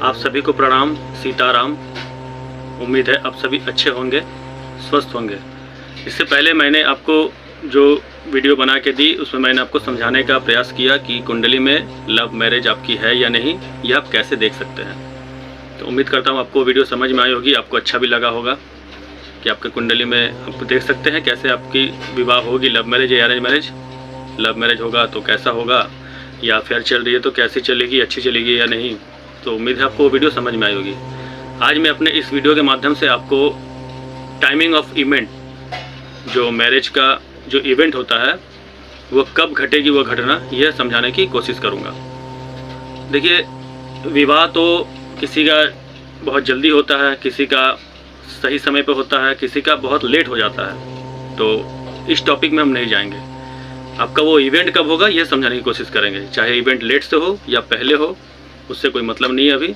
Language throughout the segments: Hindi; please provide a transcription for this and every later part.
आप सभी को प्रणाम, सीताराम। उम्मीद है आप सभी अच्छे होंगे, स्वस्थ होंगे। इससे पहले मैंने आपको जो वीडियो बना के दी उसमें मैंने आपको समझाने का प्रयास किया कि कुंडली में लव मैरिज आपकी है या नहीं, यह आप कैसे देख सकते हैं। तो उम्मीद करता हूँ आपको वीडियो समझ में आई होगी, आपको अच्छा भी लगा होगा कि आपके कुंडली में आप देख सकते हैं कैसे आपकी विवाह होगी, लव मैरिज या अरेंज मैरिज। लव मैरिज होगा तो कैसा होगा, या अफेयर चल रही है तो कैसी चलेगी, अच्छी चलेगी या नहीं। तो उम्मीद है आपको वीडियो समझ में आई होगी। आज मैं अपने इस वीडियो के माध्यम से आपको टाइमिंग ऑफ इवेंट, जो मैरिज का जो इवेंट होता है वो कब घटेगी वो घटना, यह समझाने की कोशिश करूँगा। देखिए, विवाह तो किसी का बहुत जल्दी होता है, किसी का सही समय पे होता है, किसी का बहुत लेट हो जाता है। तो इस टॉपिक में हम नहीं जाएंगे। आपका वो इवेंट कब होगा यह समझाने की कोशिश करेंगे। चाहे इवेंट लेट से हो या पहले हो, उससे कोई मतलब नहीं है। अभी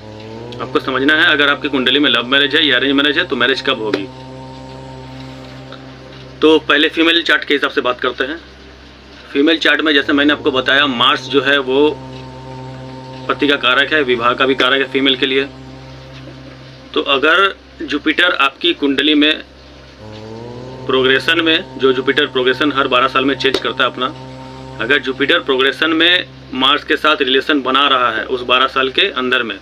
आपको समझना है अगर आपकी कुंडली में लव मैरिज है या अरेंज मैरिज है तो मैरिज कब होगी। तो पहले फीमेल चार्ट के हिसाब से बात करते हैं। फीमेल चार्ट में जैसे मैंने आपको बताया, मार्स जो है वो पति का कारक है, विवाह का भी कारक है फीमेल के लिए। तो अगर जुपिटर आपकी कुंडली में प्रोग्रेशन में, जो जुपिटर प्रोग्रेशन हर 12 साल में चेंज करता है अपना, अगर जुपिटर प्रोग्रेशन में मार्स के साथ रिलेशन बना रहा है उस 12 साल के अंदर में,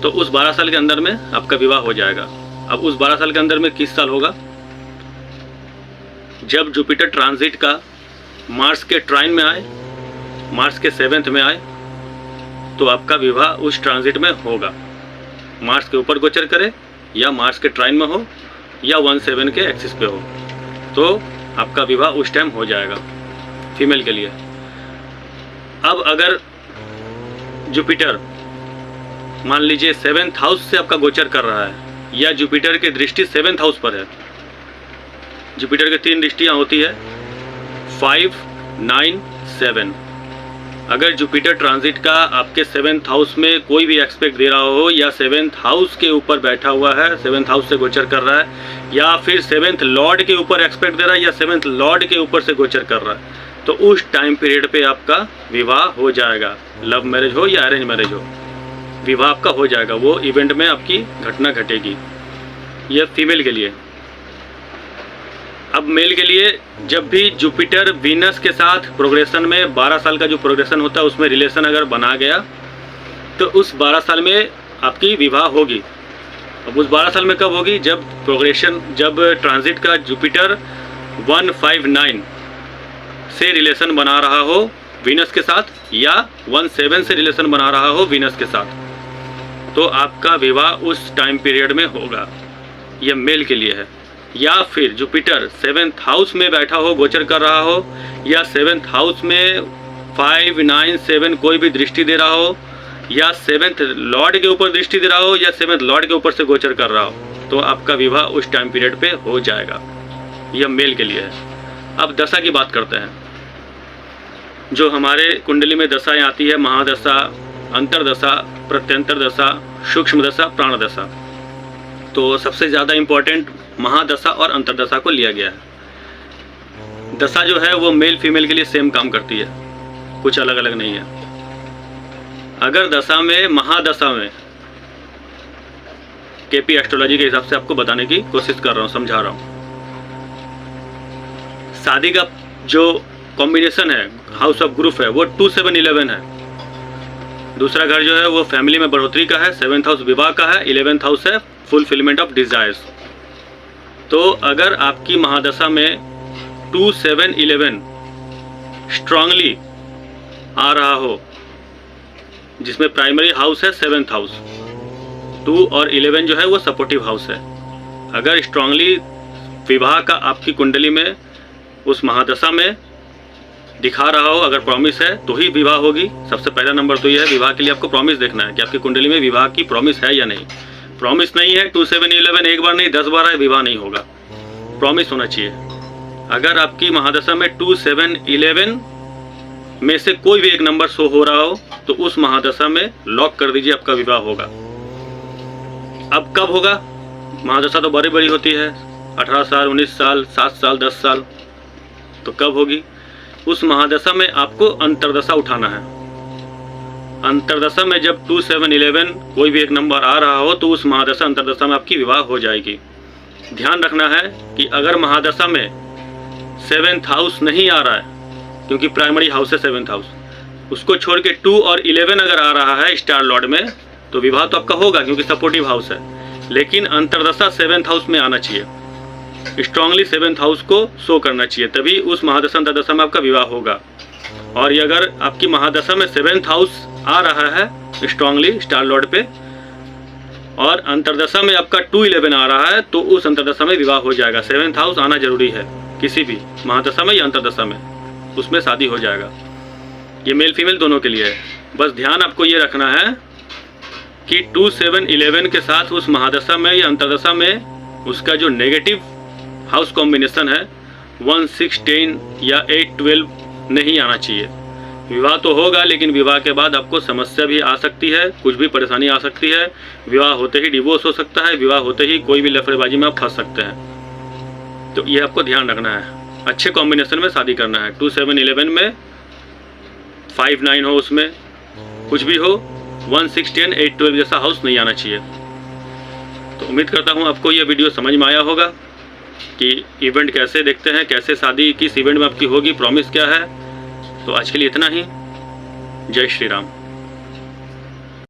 तो उस 12 साल के अंदर में आपका विवाह हो जाएगा। अब उस 12 साल के अंदर में किस साल होगा, जब जुपिटर ट्रांजिट का मार्स के ट्राइन में आए, मार्स के 7th में आए, तो आपका विवाह उस ट्रांजिट में होगा। मार्स के ऊपर गोचर करे या मार्स के ट्राइन में हो या 1/7 के एक्सिस पे हो, तो आपका विवाह उस टाइम हो जाएगा फीमेल के लिए। अब अगर जुपिटर मान लीजिए 7th हाउस से आपका गोचर कर रहा है या जुपिटर की दृष्टि 7th हाउस पर है। जुपिटर की 3 दृष्टियाँ होती है, 5, 9, 7। अगर जुपिटर ट्रांजिट का आपके 7th हाउस में कोई भी एस्पेक्ट दे रहा हो या 7th हाउस के ऊपर बैठा हुआ है, 7th हाउस से गोचर कर रहा है, या फिर 7th लॉर्ड के ऊपर एस्पेक्ट दे रहा है या 7th लॉर्ड के ऊपर से गोचर कर रहा है, तो उस टाइम पीरियड पे आपका विवाह हो जाएगा। लव मैरिज हो या अरेंज मैरिज हो, विवाह आपका हो जाएगा। वो इवेंट में आपकी घटना घटेगी। यह फीमेल के लिए। अब मेल के लिए, जब भी जुपिटर वीनस के साथ प्रोग्रेशन में 12 साल का जो प्रोग्रेशन होता है उसमें रिलेशन अगर बना गया, तो उस 12 साल में आपकी विवाह होगी। अब उस 12 साल में कब होगी, जब प्रोग्रेशन, जब ट्रांजिट का जुपिटर 159 से रिलेशन बना रहा हो वीनस के साथ या 17 से रिलेशन बना रहा हो वीनस के साथ, तो आपका विवाह उस टाइम पीरियड में होगा। यह मेल के लिए है। या फिर जुपिटर 7th हाउस में बैठा हो, गोचर कर रहा हो, या 7th हाउस में 5, 9, 7 कोई भी दृष्टि दे रहा हो, या 7th लॉर्ड के ऊपर दृष्टि दे रहा हो, या 7th लॉर्ड के ऊपर से गोचर कर रहा हो, तो आपका विवाह उस टाइम पीरियड पे हो जाएगा। यह मेल के लिए है। अब दशा की बात करते हैं। जो हमारे कुंडली में दशाएं आती है, महादशा, अंतरदशा, प्रत्यंतर दशा, सूक्ष्म दशा, प्राण दशा, तो सबसे ज़्यादा इम्पोर्टेंट महादशा और अंतरदशा को लिया गया है। दशा जो है वो मेल फीमेल के लिए सेम काम करती है, कुछ अलग अलग नहीं है। अगर दशा में, महादशा में, केपी एस्ट्रोलॉजी के हिसाब से आपको बताने की कोशिश कर रहा हूँ, समझा रहा हूँ। शादी का जो कॉम्बिनेशन है, हाउस ऑफ ग्रुप है, वो 2, 7, 11 है। दूसरा घर जो है वो फैमिली में बढ़ोतरी का है, 7th हाउस विवाह का है, 11th हाउस है फुलफिलमेंट ऑफ डिजायर्स। तो अगर आपकी महादशा में 2, 7, 11 स्ट्रांगली आ रहा हो, जिसमें प्राइमरी हाउस है 7th हाउस, 2 और 11 जो है वो सपोर्टिव हाउस है, अगर स्ट्रांगली विवाह का आपकी कुंडली में उस महादशा में दिखा रहा हो, अगर प्रॉमिस है तो ही विवाह होगी। सबसे पहला नंबर तो यह है, विवाह के लिए आपको प्रॉमिस देखना है कि आपकी कुंडली में विवाह की प्रॉमिस है या नहीं। प्रॉमिस नहीं है, 2, 7, 11 एक बार नहीं 10 बार है, विवाह नहीं होगा। प्रॉमिस होना चाहिए। अगर आपकी महादशा में 2, 7, 11 में से कोई भी एक नंबर शो हो रहा हो, तो उस महादशा में लॉक कर दीजिए, आपका विवाह होगा। अब कब होगा, महादशा तो बड़ी बड़ी होती है, 18 साल, 19 साल, 7 साल, 10 साल, तो कब होगी। उस महादशा में आपको अंतरदशा उठाना है। अंतरदशा में जब 2, 7, 11 कोई भी एक नंबर आ रहा हो तो उस महादशा अंतरदशा में आपकी विवाह हो जाएगी। ध्यान रखना है कि अगर महादशा में 7th हाउस नहीं आ रहा है, क्योंकि प्राइमरी हाउस है 7th हाउस, उसको छोड़ के 2 और 11 अगर आ रहा है स्टार लॉर्ड में, तो विवाह तो आपका होगा क्योंकि सपोर्टिव हाउस है। लेकिन अंतरदशा 7th हाउस में आना चाहिए, स्ट्रांगली 7th हाउस को शो करना चाहिए, तभी उस महादशा अंतरदशा में आपका विवाह होगा। और ये अगर आपकी महादशा में 7th हाउस आ रहा है स्ट्रांगली स्टार लॉर्ड पे और अंतरदशा में आपका 2, 11 आ रहा है, तो उस अंतरदशा में विवाह हो जाएगा। 7th हाउस आना जरूरी है किसी भी महादशा में या अंतरदशा में, उसमें शादी हो जाएगा। ये मेल फीमेल दोनों के लिए है। बस ध्यान आपको ये रखना है कि 2, 7, 11 के साथ उस महादशा में या अंतरदशा में उसका जो नेगेटिव हाउस कॉम्बिनेशन है 1, 6, 10 या 8, 12 नहीं आना चाहिए। विवाह तो होगा, लेकिन विवाह के बाद आपको समस्या भी आ सकती है, कुछ भी परेशानी आ सकती है। विवाह होते ही डिवोर्स हो सकता है, विवाह होते ही कोई भी लफड़ेबाजी में आप फंस सकते हैं। तो ये आपको ध्यान रखना है, अच्छे कॉम्बिनेशन में शादी करना है। 2, 7, 11 में 5, 9 हो, उसमें कुछ भी हो, 1, 6, 10, 8, 12 जैसा हाउस नहीं आना चाहिए। तो उम्मीद करता हूँ आपको ये वीडियो समझ में आया होगा कि इवेंट कैसे देखते हैं, कैसे शादी किस इवेंट में आपकी होगी, प्रॉमिस क्या है। तो आज के लिए इतना ही। जय श्री राम।